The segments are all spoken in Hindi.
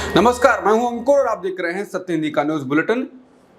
नमस्कार, मैं हूं अंकुर और आप देख रहे हैं सत्य हिंदी का न्यूज बुलेटिन।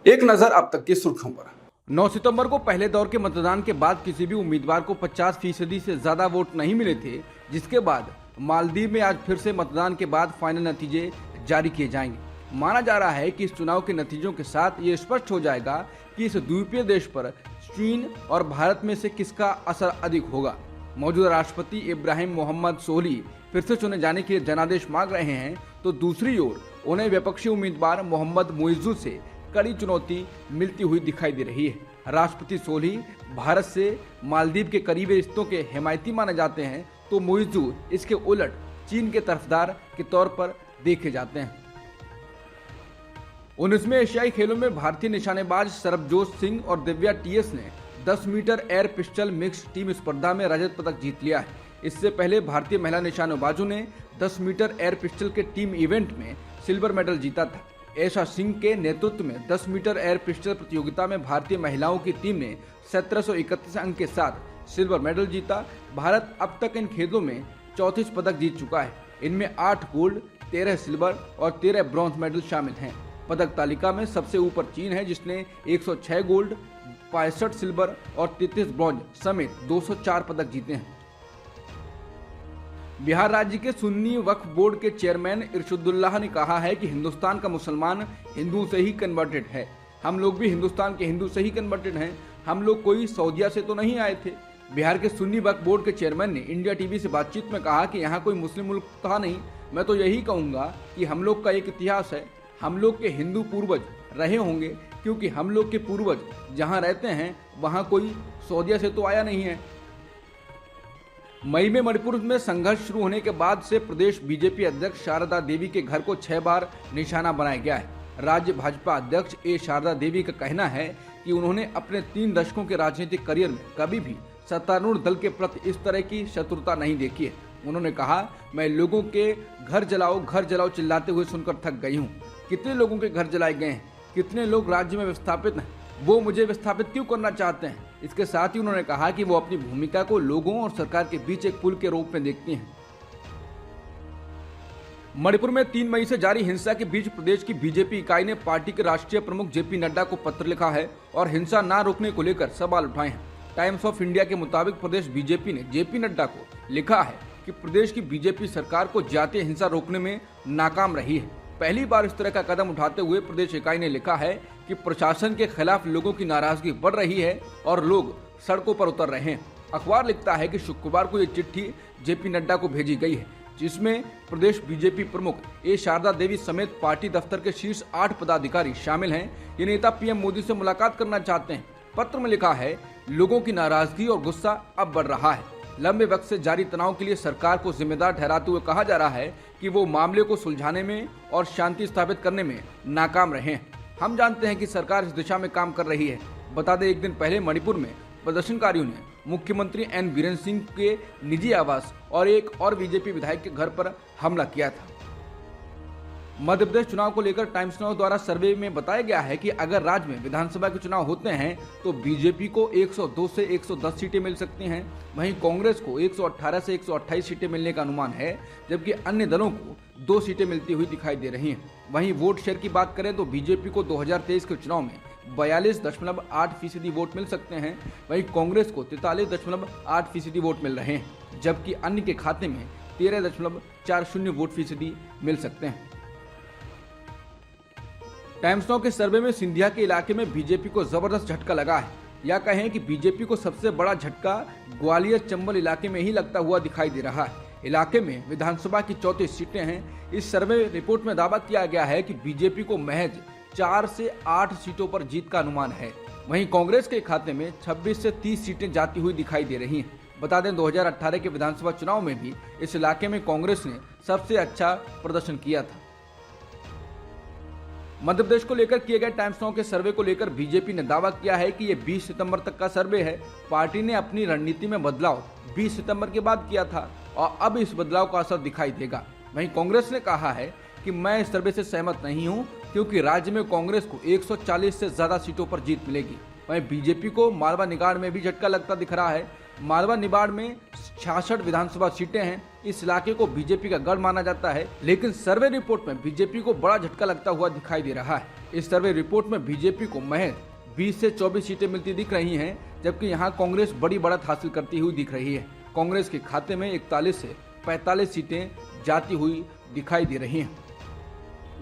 एक नजर अब तक की सुर्खियों पर। 9 सितंबर को पहले दौर के मतदान के बाद किसी भी उम्मीदवार को 50% से ज्यादा वोट नहीं मिले थे, जिसके बाद मालदीव में आज फिर से मतदान के बाद फाइनल नतीजे जारी किए जाएंगे। माना जा रहा है कि इस चुनाव के नतीजों के साथ ये स्पष्ट हो जाएगा कि इस द्वीपीय देश पर चीन और भारत में से किसका असर अधिक होगा। मौजूदा राष्ट्रपति इब्राहिम मोहम्मद सोली फिर से चुने जाने के लिए जनादेश मांग रहे हैं, तो दूसरी ओर उन्हें विपक्षी उम्मीदवार मोहम्मद मुइज़्ज़ू से कड़ी चुनौती मिलती हुई दिखाई दे रही है। राष्ट्रपति सोली भारत से मालदीव के करीबी रिश्तों के हिमायती माने जाते हैं, तो मुइज़्ज़ू इसके उलट चीन के तरफदार के तौर पर देखे जाते हैं। 19वें एशियाई खेलों में भारतीय निशानेबाज सरबजोत सिंह और दिव्या टीएस ने 10 metre air pistol mix team स्पर्धा में रजत पदक जीत लिया है। इससे पहले भारतीय महिला निशानेबाजों ने 10 मीटर एयर पिस्टल के टीम इवेंट में सिल्वर मेडल जीता था। ऐशा सिंह के नेतृत्व में 10 मीटर एयर पिस्टल प्रतियोगिता में भारतीय महिलाओं की टीम ने 1731 अंक के साथ सिल्वर मेडल जीता। भारत अब तक इन खेलों में 34 पदक जीत चुका है। इनमें 8 गोल्ड, 13 सिल्वर और 13 ब्रॉन्ज मेडल शामिल हैं। पदक तालिका में सबसे ऊपर चीन है, जिसने 106 गोल्ड, 65 सिल्वर और 33 ब्रॉन्ज समेत 204 पदक जीते हैं। बिहार राज्य के सुन्नी वक्फ बोर्ड के चेयरमैन इरशुदुल्लाह ने कहा है कि हिंदुस्तान का मुसलमान हिंदू से ही कन्वर्टेड है। हम लोग भी हिंदुस्तान के हिंदू से ही कन्वर्टेड हैं। हम लोग कोई सऊदिया से तो नहीं आए थे। बिहार के सुन्नी वक्फ बोर्ड के चेयरमैन ने इंडिया टीवी से बातचीत में कहा कि यहाँ कोई मुस्लिम मुल्क था नहीं। मैं तो यही कहूँगा कि हम लोग का एक इतिहास है। हम लोग के हिंदू पूर्वज रहे होंगे, क्योंकि हम लोग के पूर्वज जहाँ रहते हैं वहाँ कोई सऊदिया से तो आया नहीं है। मई में मणिपुर में संघर्ष शुरू होने के बाद से प्रदेश बीजेपी अध्यक्ष शारदा देवी के घर को 6 बार निशाना बनाया गया है। राज्य भाजपा अध्यक्ष ए शारदा देवी का कहना है कि उन्होंने अपने 3 दशकों के राजनीतिक करियर में कभी भी सत्तारूढ़ दल के प्रति इस तरह की शत्रुता नहीं देखी है। उन्होंने कहा, मैं लोगों के घर जलाओ चिल्लाते हुए सुनकर थक गई हूँ। कितने लोगों के घर जलाए गए हैं, कितने लोग राज्य में विस्थापित हैं, वो मुझे विस्थापित क्यों करना चाहते हैं। इसके साथ ही उन्होंने कहा कि वो अपनी भूमिका को लोगों और सरकार के बीच एक पुल के रूप में देखती हैं। मणिपुर में 3 मई से जारी हिंसा के बीच प्रदेश की बीजेपी इकाई ने पार्टी के राष्ट्रीय प्रमुख जेपी नड्डा को पत्र लिखा है और हिंसा न रोकने को लेकर सवाल उठाए हैं। टाइम्स ऑफ इंडिया के मुताबिक प्रदेश बीजेपी ने जेपी नड्डा को लिखा है कि प्रदेश की बीजेपी सरकार को जातीय हिंसा रोकने में नाकाम रही है। पहली बार इस तरह का कदम उठाते हुए प्रदेश इकाई ने लिखा है कि प्रशासन के खिलाफ लोगों की नाराजगी बढ़ रही है और लोग सड़कों पर उतर रहे हैं। अखबार लिखता है कि शुक्रवार को ये चिट्ठी जेपी नड्डा को भेजी गई है, जिसमें प्रदेश बीजेपी प्रमुख ए शारदा देवी समेत पार्टी दफ्तर के शीर्ष 8 पदाधिकारी शामिल हैं। ये नेता पीएम मोदी से मुलाकात करना चाहते हैं। पत्र में लिखा है, लोगों की नाराजगी और गुस्सा अब बढ़ रहा है। लंबे वक्त से जारी तनाव के लिए सरकार को जिम्मेदार ठहराते हुए कहा जा रहा है कि वो मामले को सुलझाने में और शांति स्थापित करने में नाकाम रहे हैं। हम जानते हैं कि सरकार इस दिशा में काम कर रही है। बता दें, एक दिन पहले मणिपुर में प्रदर्शनकारियों ने मुख्यमंत्री एन बीरेन सिंह के निजी आवास और एक और बीजेपी विधायक के घर पर हमला किया था। मध्य प्रदेश चुनाव को लेकर टाइम्स नाउ द्वारा सर्वे में बताया गया है कि अगर राज्य में विधानसभा के चुनाव होते हैं तो बीजेपी को 102 से 110 सीटें मिल सकती हैं। वहीं कांग्रेस को 118 से 128 सीटें मिलने का अनुमान है, जबकि अन्य दलों को 2 सीटें मिलती हुई दिखाई दे रही हैं। वहीं वोट शेयर की बात करें तो बीजेपी को 2023 के चुनाव में 42.8% वोट मिल सकते हैं। वहीं कांग्रेस को 43.8% वोट मिल रहे हैं, जबकि अन्य के खाते में 13.40 वोट फीसदी मिल सकते हैं। टाइम्स नाउ के सर्वे में सिंधिया के इलाके में बीजेपी को जबरदस्त झटका लगा है, या कहें कि बीजेपी को सबसे बड़ा झटका ग्वालियर चंबल इलाके में ही लगता हुआ दिखाई दे रहा है। इलाके में विधानसभा की 34 सीटें हैं। इस सर्वे रिपोर्ट में दावा किया गया है कि बीजेपी को महज 4 से 8 सीटों पर जीत का अनुमान है। वहीं कांग्रेस के खाते में 26 से 30 सीटें जाती हुई दिखाई दे रही हैं। बता दें, 2018 के विधानसभा चुनाव में भी इस इलाके में कांग्रेस ने सबसे अच्छा प्रदर्शन किया था। मध्य प्रदेश को लेकर किए गए टाइम्स नाउ के सर्वे को लेकर बीजेपी ने दावा किया है कि ये 20 सितंबर तक का सर्वे है। पार्टी ने अपनी रणनीति में बदलाव 20 सितंबर के बाद किया था और अब इस बदलाव का असर दिखाई देगा। वहीं कांग्रेस ने कहा है कि मैं इस सर्वे से सहमत नहीं हूं, क्योंकि राज्य में कांग्रेस को 140 से ज्यादा सीटों पर जीत मिलेगी। वहीं बीजेपी को मालवा निगाड़ में भी झटका लगता दिख रहा है। मालवा निगाड़ में 66 विधानसभा सीटें हैं इस इलाके को बीजेपी का गढ़ माना जाता है, लेकिन सर्वे रिपोर्ट में बीजेपी को बड़ा झटका लगता हुआ दिखाई दे रहा है। इस सर्वे रिपोर्ट में बीजेपी को महज 20 से 24 सीटें मिलती दिख रही हैं, जबकि यहाँ कांग्रेस बड़ी बढ़त हासिल करती हुई दिख रही है। कांग्रेस के खाते में 41 से 45 सीटें जाती हुई दिखाई दे रही हैं।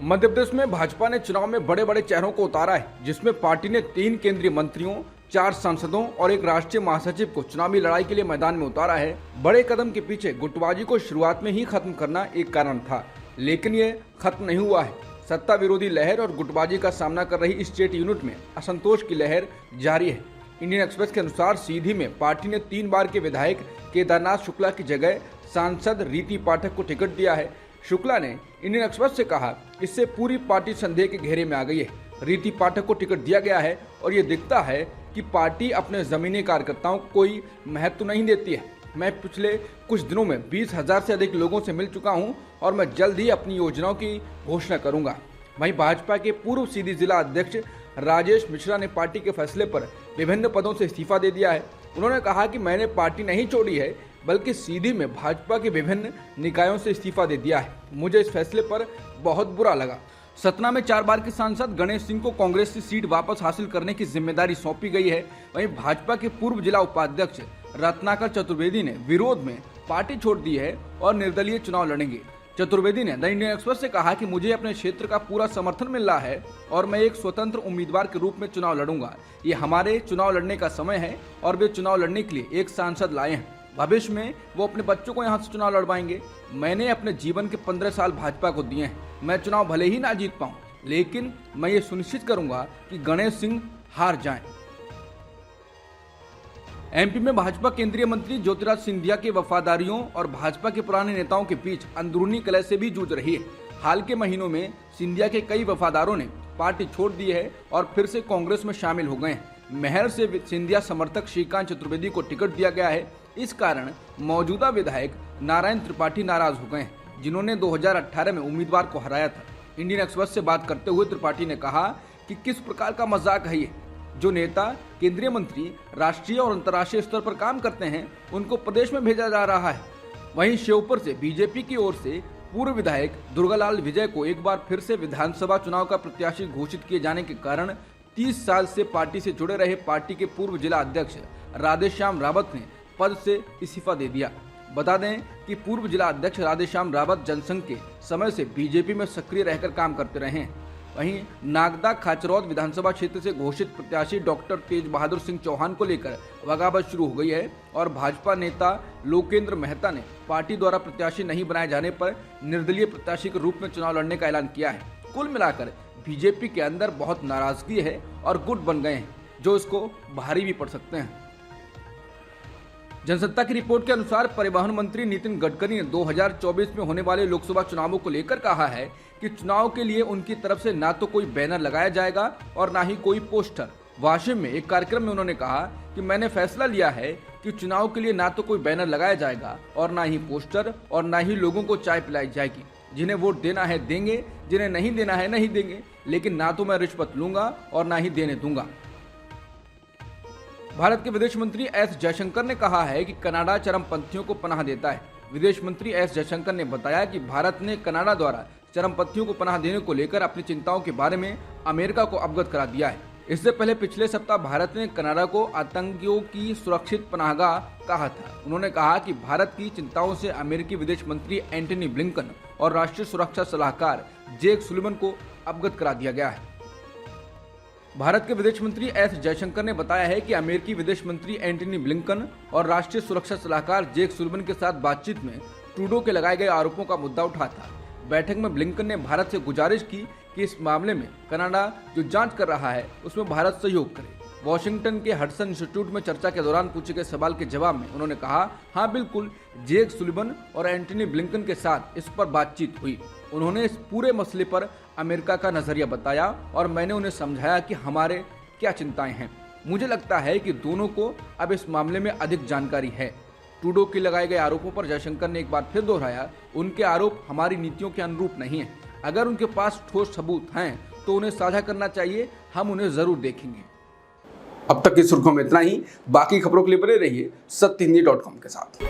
मध्य प्रदेश में भाजपा ने चुनाव में बड़े बड़े चेहरों को उतारा है, जिसमें पार्टी ने 3 केंद्रीय मंत्रियों, 4 सांसदों और एक राष्ट्रीय महासचिव को चुनावी लड़ाई के लिए मैदान में उतारा है। बड़े कदम के पीछे गुटबाजी को शुरुआत में ही खत्म करना एक कारण था, लेकिन ये खत्म नहीं हुआ है। सत्ता विरोधी लहर और गुटबाजी का सामना कर रही स्टेट यूनिट में असंतोष की लहर जारी है। इंडियन एक्सप्रेस के अनुसार सीधी में पार्टी ने 3 बार के विधायक केदारनाथ शुक्ला की जगह सांसद रीति पाठक को टिकट दिया है। शुक्ला ने इंडियन एक्सप्रेस से कहा, इससे पूरी पार्टी संदेह के घेरे में आ गई है। रीति पाठक को टिकट दिया गया है और ये दिखता है कि पार्टी अपने जमीनी कार्यकर्ताओं को कोई महत्व नहीं देती है। मैं पिछले कुछ दिनों में 20,000 से अधिक लोगों से मिल चुका हूं और मैं जल्द ही अपनी योजनाओं की घोषणा करूंगा। वहीं भाजपा के पूर्व सीधी जिला अध्यक्ष राजेश मिश्रा ने पार्टी के फैसले पर विभिन्न पदों से इस्तीफा दे दिया है। उन्होंने कहा कि मैंने पार्टी नहीं छोड़ी है, बल्कि सीधी में भाजपा के विभिन्न निकायों से इस्तीफा दे दिया है। मुझे इस फैसले पर बहुत बुरा लगा। सतना में 4 बार के सांसद गणेश सिंह को कांग्रेस की सीट वापस हासिल करने की जिम्मेदारी सौंपी गई है। वहीं भाजपा के पूर्व जिला उपाध्यक्ष रत्नाकर चतुर्वेदी ने विरोध में पार्टी छोड़ दी है और निर्दलीय चुनाव लड़ेंगे। चतुर्वेदी ने द इंडियन एक्सप्रेस से कहा कि मुझे अपने क्षेत्र का पूरा समर्थन मिल रहा है और मैं एक स्वतंत्र उम्मीदवार के रूप में चुनाव लड़ूंगा। ये हमारे चुनाव लड़ने का समय है और वे चुनाव लड़ने के लिए एक सांसद लाए हैं। भविष्य में वो अपने बच्चों को यहाँ से चुनाव लड़वाएंगे। मैंने अपने जीवन के 15 साल भाजपा को दिए हैं। मैं चुनाव भले ही ना जीत पाऊं, लेकिन मैं ये सुनिश्चित करूंगा कि गणेश सिंह हार जाएं। एमपी में भाजपा केंद्रीय मंत्री ज्योतिराज सिंधिया के वफादारियों और भाजपा के पुराने नेताओं के बीच अंदरूनी कलह से भी जूझ रही है। हाल के महीनों में सिंधिया के कई वफादारों ने पार्टी छोड़ दी है और फिर से कांग्रेस में शामिल हो गए हैं। महर से सिंधिया समर्थक श्रीकांत चतुर्वेदी को टिकट दिया गया है। इस कारण मौजूदा विधायक नारायण त्रिपाठी नाराज हो गए हैं, जिन्होंने 2018 में उम्मीदवार को हराया था। इंडियन एक्सप्रेस से बात करते हुए त्रिपाठी ने कहा कि किस प्रकार का मजाक है ये। जो नेता केंद्रीय मंत्री राष्ट्रीय और अंतर्राष्ट्रीय स्तर पर काम करते हैं, उनको प्रदेश में भेजा जा रहा है। वहीं श्योपुर से बीजेपी की ओर से पूर्व विधायक दुर्गालाल विजय को एक बार फिर से विधानसभा चुनाव का प्रत्याशी घोषित किए जाने के कारण 30 साल से पार्टी से जुड़े रहे पार्टी के पूर्व जिला अध्यक्ष राधेश्याम रावत ने पद से इस्तीफा दे दिया। बता दें कि पूर्व जिला अध्यक्ष राधेश्याम रावत जनसंघ के समय से बीजेपी में सक्रिय रहकर काम करते रहे हैं। वहीं नागदा खाचरौद विधानसभा क्षेत्र से घोषित प्रत्याशी डॉक्टर तेज बहादुर सिंह चौहान को लेकर बगावत शुरू हो गई है और भाजपा नेता लोकेंद्र मेहता ने पार्टी द्वारा प्रत्याशी नहीं बनाए जाने पर निर्दलीय प्रत्याशी के रूप में चुनाव लड़ने का ऐलान किया है। कुल मिलाकर बीजेपी के अंदर बहुत नाराजगी है और गुट बन गए हैं, जो इसको भारी भी पड़ सकते हैं। जनसत्ता की रिपोर्ट के अनुसार परिवहन मंत्री नितिन गडकरी ने 2024 में होने वाले लोकसभा चुनावों को लेकर कहा है कि चुनाव के लिए उनकी तरफ से ना तो कोई बैनर लगाया जाएगा और ना ही कोई पोस्टर। वाशिम में एक कार्यक्रम में उन्होंने कहा कि मैंने फैसला लिया है कि चुनाव के लिए ना तो कोई बैनर लगाया जाएगा और ना ही पोस्टर और ना ही लोगों को चाय पिलाई जाएगी। जिन्हें वोट देना है देंगे, जिन्हें नहीं देना है नहीं देंगे, लेकिन ना तो मैं रिश्वत लूंगा और ना ही देने दूंगा। भारत के विदेश मंत्री एस जयशंकर ने कहा है कि कनाडा चरमपंथियों को पनाह देता है। विदेश मंत्री एस जयशंकर ने बताया कि भारत ने कनाडा द्वारा चरमपंथियों को पनाह देने को लेकर अपनी चिंताओं के बारे में अमेरिका को अवगत करा दिया है। इससे पहले पिछले सप्ताह भारत ने कनाडा को आतंकियों की सुरक्षित पनाहगाह कहा था। उन्होंने कहा कि भारत की चिंताओं से अमेरिकी विदेश मंत्री एंटनी ब्लिंकन और राष्ट्रीय सुरक्षा सलाहकार जेक सुलिवन को अवगत करा दिया गया है। भारत के विदेश मंत्री एस जयशंकर ने बताया है कि अमेरिकी विदेश मंत्री एंटनी ब्लिंकन और राष्ट्रीय सुरक्षा सलाहकार जेक सुलिवन के साथ बातचीत में ट्रूडो के लगाए गए आरोपों का मुद्दा उठा था। बैठक में ब्लिंकन ने भारत से गुजारिश की कि इस मामले में कनाडा जो जांच कर रहा है उसमें भारत सहयोग करे। वॉशिंगटन के हडसन इंस्टीट्यूट में चर्चा के दौरान पूछे गए सवाल के जवाब में उन्होंने कहा, हाँ बिल्कुल, जेक सुलिवन और एंटनी ब्लिंकन के साथ इस पर बातचीत हुई। उन्होंने इस पूरे मसले पर अमेरिका का नजरिया बताया और मैंने उन्हें समझाया कि हमारे क्या चिंताएं हैं। मुझे लगता है कि दोनों को अब इस मामले में अधिक जानकारी है। ट्रूडो के लगाए गए आरोपों पर जयशंकर ने एक बार फिर दोहराया, उनके आरोप हमारी नीतियों के अनुरूप नहीं है। अगर उनके पास ठोस सबूत हैं तो उन्हें साझा करना चाहिए, हम उन्हें जरूर देखेंगे। अब तक की सुर्खियों में इतना ही। बाकी खबरों के लिए बने रहिए सत्यहिंदी.com के साथ।